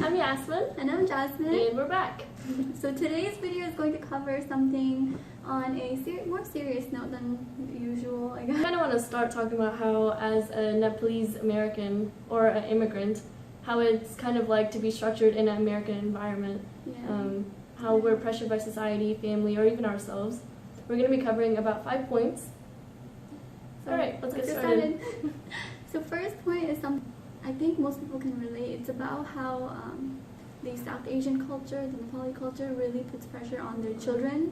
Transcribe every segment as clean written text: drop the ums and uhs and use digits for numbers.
I'm Yasmine. And I'm Jasmine. And we're back. So today's video is going to cover something on a more serious note than usual, I guess. I kind of want to start talking about how, as a Nepalese American or an immigrant, how it's kind of like to be structured in an American environment. Yeah. How we're pressured by society, family, or even ourselves. We're going to be covering about 5 points. So Alright, let's get started. So first point is something I think most people can relate. It's about how the South Asian culture, the Nepali culture, really puts pressure on their children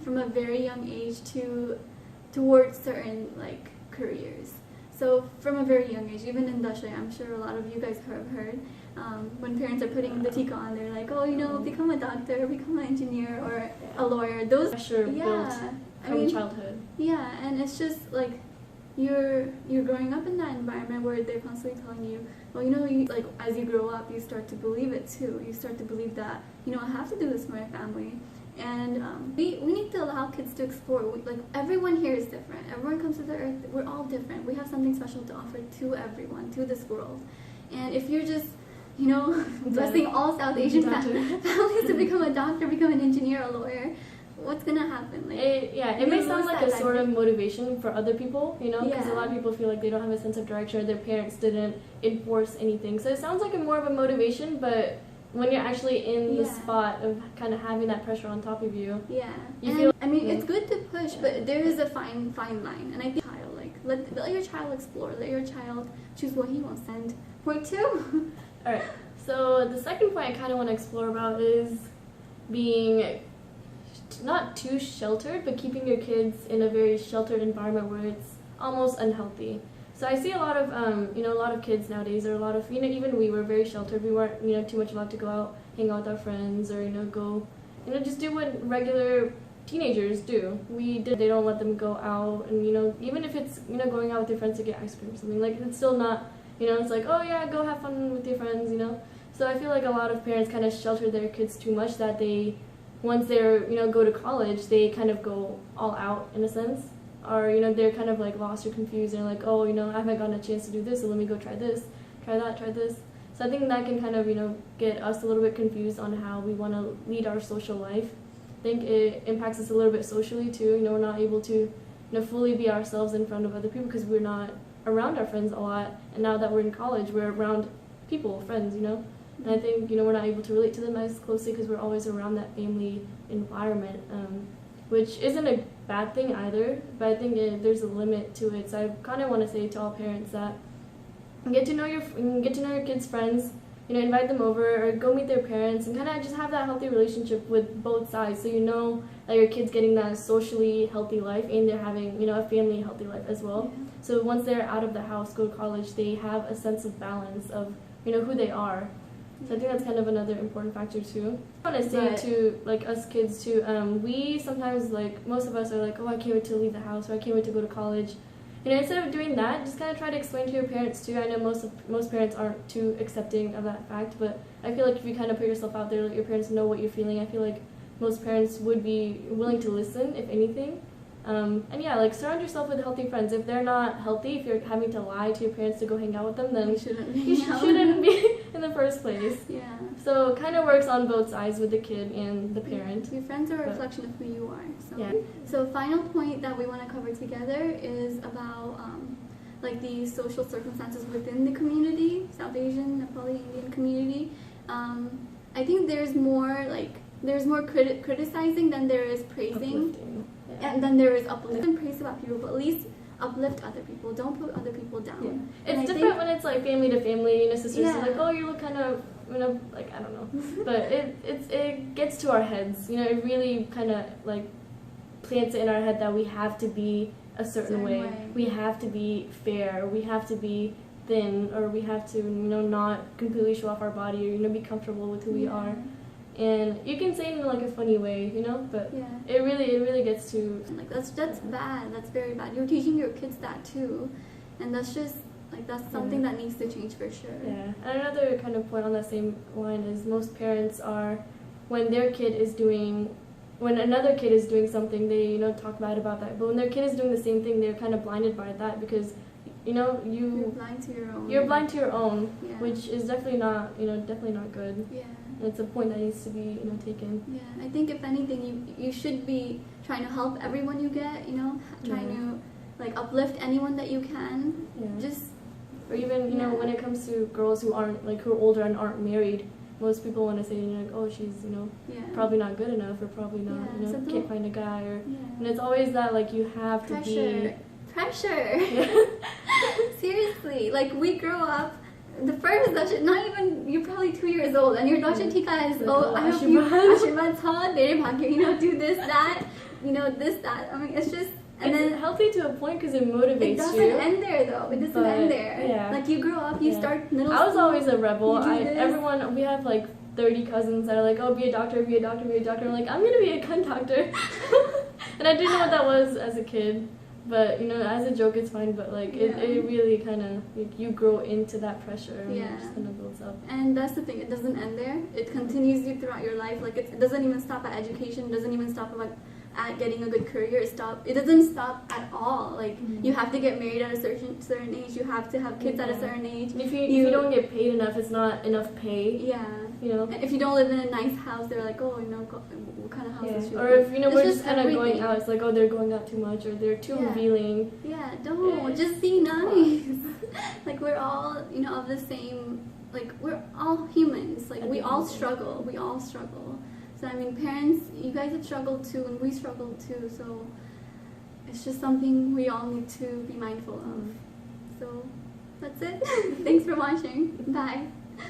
from a very young age towards certain careers. So from a very young age, even in Dasha, I'm sure a lot of you guys have heard, when parents are putting the tika on, they're like, oh, become a doctor, become an engineer, or a lawyer. Those pressure built from childhood. Yeah, and it's just like you're growing up in that environment where they're constantly telling you, well, as you grow up, you start to believe it too. You start to believe that, I have to do this for my family. And we need to allow kids to explore. Everyone here is different. Everyone comes to the earth. We're all different. We have something special to offer to everyone, to this world. And if you're just, blessing all South Asian families to become a doctor, become an engineer, a lawyer, what's gonna happen? It may sound like a sort of motivation for other people, because a lot of people feel like they don't have a sense of direction, or their parents didn't enforce anything. So it sounds like more of a motivation, but when you're actually in the spot of kind of having that pressure on top of you, it's good to push, but there is a fine line, and I think let your child explore, let your child choose what he wants. And point 2. All right. So the second point I kind of want to explore about is being not too sheltered, but keeping your kids in a very sheltered environment where it's almost unhealthy. So I see a lot of, a lot of kids nowadays, or a lot of, even we were very sheltered. We weren't, too much allowed to go out, hang out with our friends, or, go, just do what regular teenagers do. They don't let them go out, and, even if it's, going out with your friends to get ice cream or something, it's still not, it's like, oh yeah, go have fun with your friends, So I feel like a lot of parents kind of shelter their kids too much, that once they're, go to college, they kind of go all out in a sense. Or, they're kind of lost or confused, and like, oh, I haven't gotten a chance to do this, so let me go try this, try that, try this. So I think that can kind of, get us a little bit confused on how we want to lead our social life. I think it impacts us a little bit socially too. We're not able to, fully be ourselves in front of other people because we're not around our friends a lot. And now that we're in college, we're around people, friends, And I think, we're not able to relate to them as closely because we're always around that family environment, which isn't a bad thing either, but I think there's a limit to it. So I kind of want to say to all parents that get to know your kids' friends, invite them over or go meet their parents, and kind of just have that healthy relationship with both sides, so that your kid's getting that socially healthy life and they're having a family healthy life as well. Yeah. So once they're out of the house, go to college, they have a sense of balance of who they are. So I think that's kind of another important factor too. I want to say to us kids too, we sometimes most of us are like, oh, I can't wait to leave the house, or I can't wait to go to college. Instead of doing that, just kind of try to explain to your parents too. I know most parents aren't too accepting of that fact, but I feel like if you kind of put yourself out there, let your parents know what you're feeling, I feel like most parents would be willing to listen, if anything. And yeah, surround yourself with healthy friends. If they're not healthy, if you're having to lie to your parents to go hang out with them, then you shouldn't be in the first place. Yeah. So it kind of works on both sides with the kid and the parent. Your friends are a reflection of who you are. So. Yeah. So final point that we want to cover together is about the social circumstances within the community, South Asian, Nepali, Indian community. I think there's more criticizing than there is praising. Yeah. And then there is uplift. Praise about people, but at least uplift other people. Don't put other people down. Yeah. It's different when it's family to family, sisters. Yeah. So oh, you look kind of, I don't know. But it gets to our heads. It really kind of plants it in our head that we have to be a certain way. We have to be fair. We have to be thin, or we have to not completely show off our body, or be comfortable with who we are. And you can say it in a funny way, but it really gets to that's bad. That's very bad. You're teaching your kids that too, and that's just that's something that needs to change for sure. Yeah. And another kind of point on that same line is most parents are, when another kid is doing something, they talk bad about that. But when their kid is doing the same thing, they're kind of blinded by that because you know, You're blind to your own. You're blind to your own, Yeah. which is definitely not, you know, definitely not good. Yeah. And it's a point that needs to be, you know, taken. Yeah. I think if anything, you should be trying to help everyone you get. You know, trying to like uplift anyone that you can. Yeah. Just. Or even, you know, when it comes to girls who aren't, like, who are older and aren't married, most people want to say, you know, like, oh, she's, you know, probably not good enough, or probably not, you know, can't find a guy, or, and it's always that, like, you have to be... Pressure! Seriously, like, we grow up, the first dasha, not even, you're probably 2 years old, and your dasha tika is, oh, I hope you, Ashirvad tha, tere bhagya, you know, do this, that, you know, this, that, I mean, it's just... And it's then healthy to a point because it motivates you. It doesn't end there though. It doesn't end there. Yeah. Like you grow up, you start middle school. I was always a rebel. Everyone, we have like 30 cousins that are like, oh, be a doctor, be a doctor, be a doctor. I'm like, I'm gonna be a cunt doctor. And I didn't know what that was as a kid. But you know, as a joke, it's fine. But like, it really kind of like, you grow into that pressure, and it just kind of builds up. And that's the thing. It doesn't end there. It continues you throughout your life. Like it doesn't even stop at education. It doesn't even stop at like at getting a good career. It doesn't stop at all. Like you have to get married at a certain age. You have to have kids at a certain age. And if you don't get paid enough, it's not enough pay. Yeah. You know. And if you don't live in a nice house, they're like, oh, you know, what kind of house is she? Or if you know we're just kind of going out, it's like, oh, they're going out too much, or they're too revealing. Yeah, don't just be nice. Like we're all, you know, of the same. Like we're all humans. Like we all struggle. We all struggle. So I mean, parents, you guys have struggled too, and we struggled too. So it's just something we all need to be mindful of. So that's it. Thanks for watching. Bye.